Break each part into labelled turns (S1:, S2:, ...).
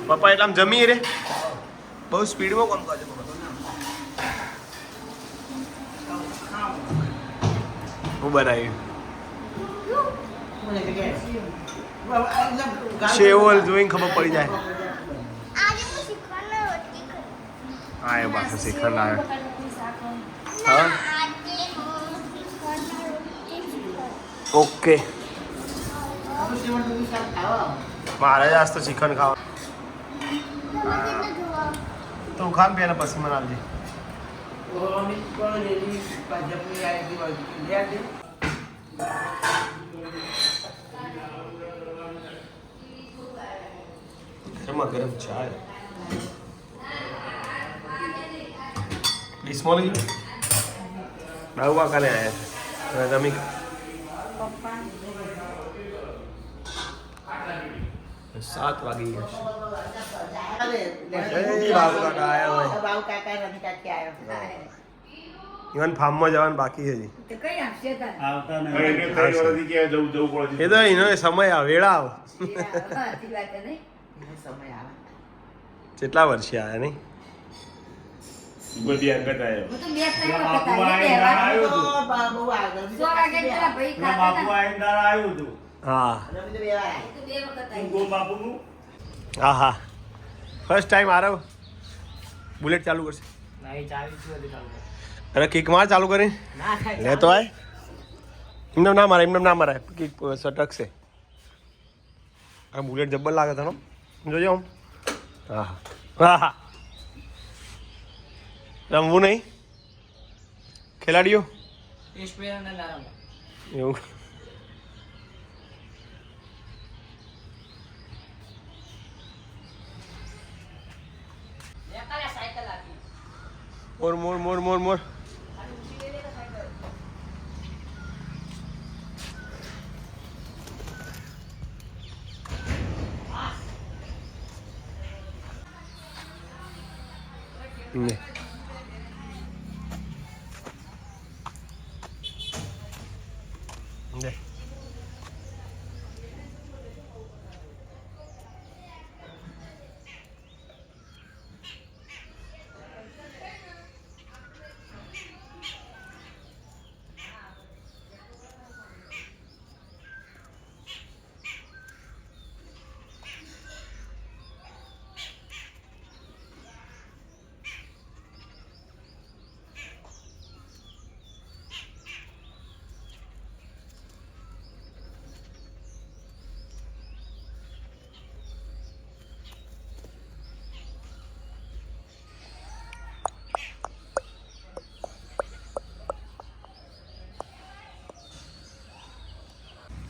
S1: પપ્પા એટલે આમ જમી રે બહુ સ્પીડમાં કોમ કરે હું બનાવ્યું શેવલ જોઈને ખબર પડી જાય હા એ પાછું શ્રીખંડ આવ્યો હા ઓકે મારે જ આજ તો શ્રીખંડ ખાવા તું ખાન પેલા પછી મને આવજે ગરમા ગરમ ચા ડિસ્મોલ બાબુ કાલે આવ્યા તમે 7 વાગી ગયા ફાર્મમાં જવાનું બાકી છે એ તો એનો સમય આવે વેળા આવે કેટલા વર્ષે આવ્યા નહીં બધી અંગત આવ્યો હા હા હા ફર્સ્ટ ટાઈમ આરવ બુલેટ ચાલુ કરશે અરે કિક માર ચાલુ કરી લે તો આય એમને ના મારાય કિક સટકશે આ બુલેટ જબ્બર લાગે તને જોજો આમ હા હા હા રમવું નહીં ખેલાડીઓ એવું મોર ને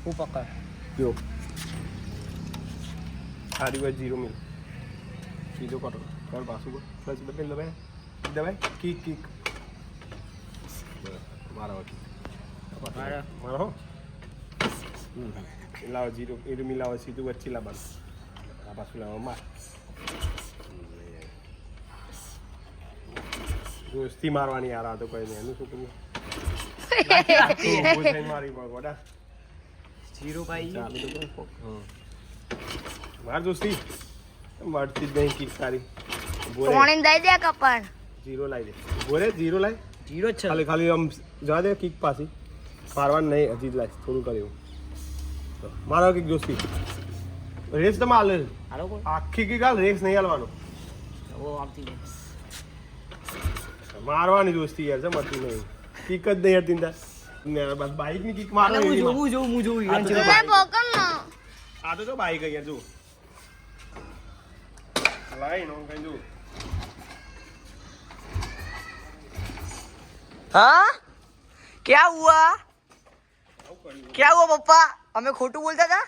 S1: હું પકડ જો આ દિવસ 0 મિલ સીધો કરો કર પાછું પ્લસ બદલી દબાઈ કિક મારો મારો લાવો 0 મિલ લાવો સીધું વચ્ચે લાવવાનું આ પાછું લાવો માર દોસ્તી મારવાની યાર આ તો કઈ નહીં એનું શું કહ્યું મારી ગોડા 0 ભાઈ ચાલુ તો માર દોસ્તી મળતી જ નહીં કિક સારી
S2: પોણી દઈ દે કપણ
S1: 0 લાવી દે બોલે 0 લાવી 0 છે ખાલી આમ જવા દે કિક પાછી મારવાનું નહીં હજી જ લાવી થોડું કર્યું મારો કિક દોસ્તી રેસ તો માલ આખી કિક હાલ રેસ નહીં હાલવાનો મારવાની દોસ્તી યાર મળતી નહીં કિક જ નહીં હરતી બસ બાઈક ની કિક મારો હું જોઉં આ તો જો બાઈક યાર જો લાઈન ઓન કઈ જો
S3: हाँ क्या हुआ पप्पा हमें खोटू बोलता था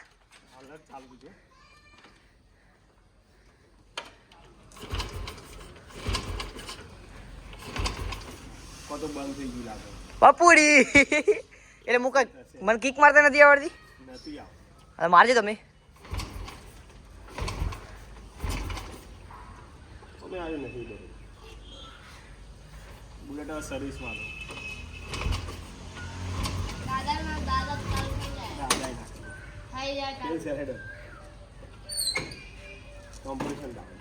S3: પપુડી એટલે મુક મને કિક મારતા નથી આવડતી અરે મારજો તમે
S1: બુલેટ સર્વિસ માં કોમ્પિટિશન ડાઉન.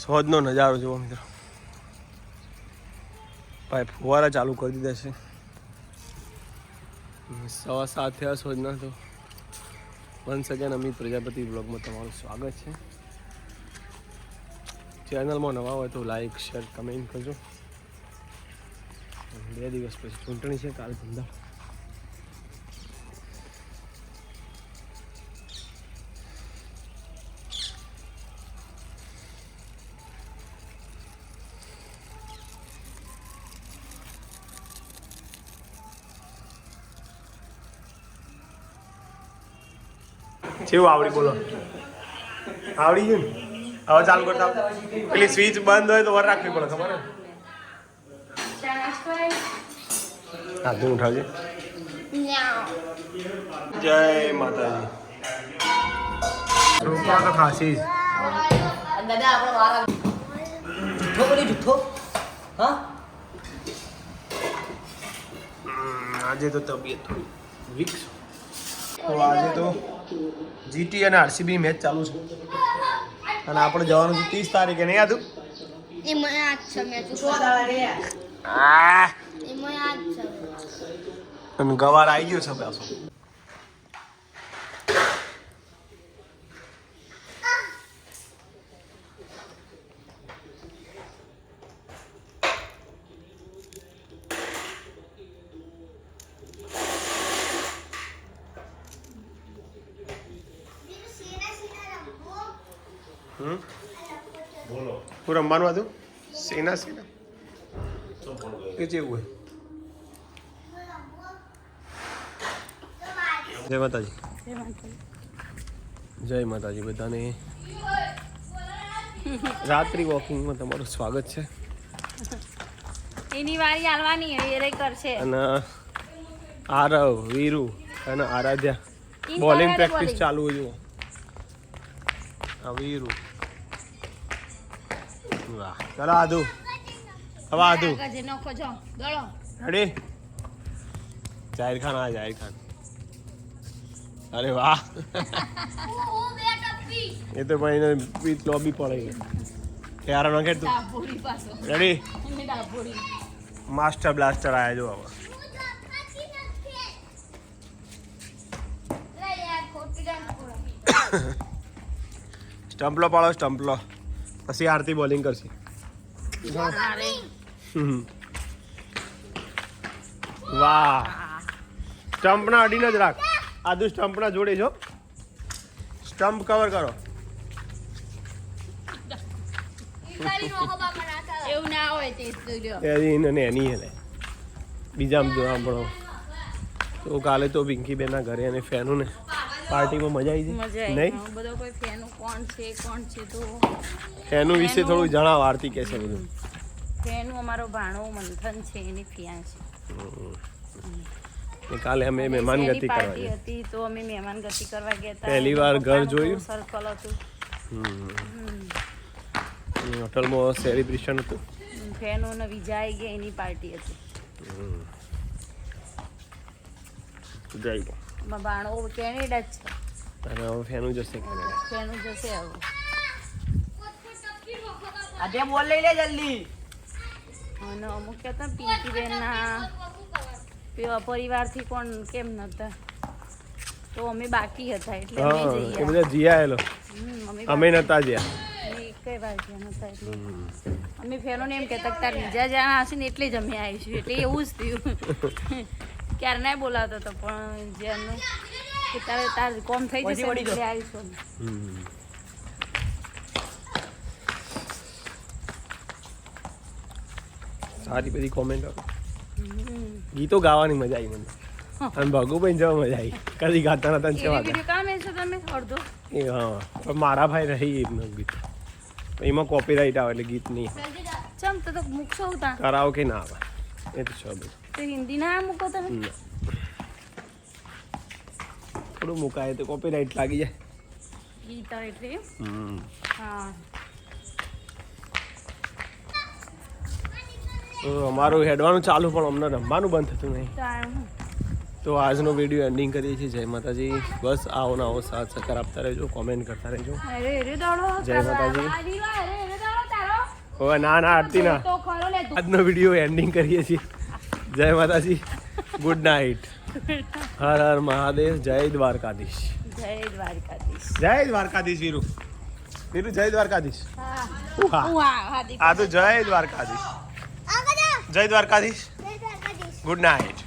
S1: સોજનો નજારો જુઓ મિત્રો. ભાઈ ફુવારા ચાલુ કરી દીધા છે. 7:15 થયા સોજના. તો વન્સ અગેન અમિત પ્રજાપતિ બ્લોગમાં તમારું સ્વાગત છે. ચેનલમાં નવા હોય તો લાઈક શેર કમેન્ટ કરજો. 2 દિવસ પછી ચૂંટણી છે, કાલ 15. કેવું આવડી બોલો? આવડી ગયું ને? હવે ચાલુ કરતા પેલી સ્વિચ બંધ હોય તો વાર રાખવી પડે, ખબર ને? હા, તું ઉઠાવજે. જય માતાજી. રૂપા તો ખાસી જ. આજે તો તબિયત થોડી વીક છે. તો આજે તો જીટી અને આરસીબી મેચ ચાલુ છે અને આપણે જવાનું છે 30 તારીખે. નહીં આતું અને ગવાર આવી ગયો છે પાછો. હું રમવાનું હતું સેના કે જેવું હોય. જય માતાજી. જય માતાજી બધાને. રાત્રિ વોકિંગમાં તમારું સ્વાગત છે.
S2: એની વારી આલવાની એ કરશે.
S1: અને આરવ, વીરુ અને આરાધ્યા બોલિંગ પ્રેક્ટિસ ચાલુ જુઓ. વીરુ વાહ. ચાલો આદુ. હવે આદુ રેડી. જાહિર ખાન આ જાહિર ખાન. અરે વાહ. એ તો ભાઈ પીચ લોબી પડે ગઈ. યાર ના ખેડ તું. રેડી. માસ્ટર બ્લાસ્ટર આયા જો હવે. સ્ટમ્પલો પાડો, સ્ટમ્પલો. પછી આરતી બોલિંગ કરશે. વાહ. સ્ટમ્પના અડીને જ રાખ. આદુ સ્ટમ્પના જોડે છો. સ્ટમ્પ કવર કરો.
S2: એવું ના હોય તે
S1: એની હેલે બીજા સાંભળો તો કાલે તો પિંકી બેનના ઘરે અને ફેનું ને પાર્ટીમાં મજા આવી નહીં?
S2: બધો કોઈ ફેનું કોણ છે તો
S1: ફેનું વિશે થોડું જણાવો. આરતી કે છે બધું.
S2: ફેનું અમારો ભાણો મંથન છે, એની ફિયાન છે.
S1: કાલે અમે મહેમાન ગતિ કરવા
S2: પાર્ટી હતી તો અમે મહેમાન ગતિ કરવા ગયા હતા.
S1: પહેલી વાર ઘર જોયું.
S2: સર્કલ હતું.
S1: હોટલમાં સેલિબ્રેશન હતું.
S2: ફેનો ને વિજા આવી ગયા, એની પાર્ટી હતી.
S1: જઈ
S2: બાણો કેનેડા જ છે.
S1: અને હવે ફેનું જશે કેનેડા.
S2: ફેનું જશે હવે.
S3: આજે બોલ લઈ લે જલ્દી.
S2: અને અમુક કહેતા પિંકી બેનના પરિવારથી કોણ કેમ નતા, તો અમે બાકી હતા એટલે અમે
S1: હા,
S2: જઈએ.
S1: એ બધા જીયાયેલો. અમે નતા જ્યાં.
S2: કઈ વાર જ્યાં નતા એટલે અમે ફેરોને એમ કહેતા કે તાર બીજા જ્યાં હશે ને એટલે જ અમે આવીશું. એટલે એવું જ થયું. ક્યારે ના બોલાવતો હતો પણ જેનું કે તાર કોમ થઈ જશે એટલે આવીશું.
S1: સારી બધી કોમેન્ટ આપો. ગીતો ગાવાની મજા આવી મને. અને ભગુભાઈ જવા મજા આવી. કદી ગાતા નતા ને કેવા
S2: વિડીયો કામ છે તમે અડધો
S1: એ હા, પણ મારા ભાઈ રહી એમનું ગીત. એમાં કોપીરાઇટ આવે એટલે ગીત નહીં
S2: ચમ તો મૂકશો ઉતા
S1: કરાવો કે ના આવે. એ તો છે બધું.
S2: તો હિન્દી ના મૂકો તમે.
S1: થોડું મુકાય તો કોપીરાઇટ લાગી જાય.
S2: ગીત એટલે હા.
S1: તો અમારું હેડવાનું ચાલુ પણ અમને રમવાનું બંધ થતું નહીં. તો આજનો વિડીયો એન્ડિંગ કરીએ છીએ. જય માતાજી. બસ આવો ને આવો સાથ સહકાર આપતા રહેજો, કોમેન્ટ કરતા રહેજો.
S2: અરે અરે દાડો
S1: જય માતાજી.
S2: અરે અરે દાડો તારો
S1: હવે ના આરતી ના
S2: તો ખરો લે તું.
S1: આજનો વિડીયો એન્ડિંગ કરીએ છીએ. જય માતાજી. Good night. હર હર મહાદેવ. જય દ્વારકાધીશ.
S2: જય દ્વારકાધીશ.
S1: જય દ્વારકાધીશ વીરુ. વીરુ જય દ્વારકાધીશ.
S2: હા
S1: ઉહા.
S2: ઉહા
S1: આ તો જય દ્વારકાધીશ. જય દ્વારકાધીશ. Good night.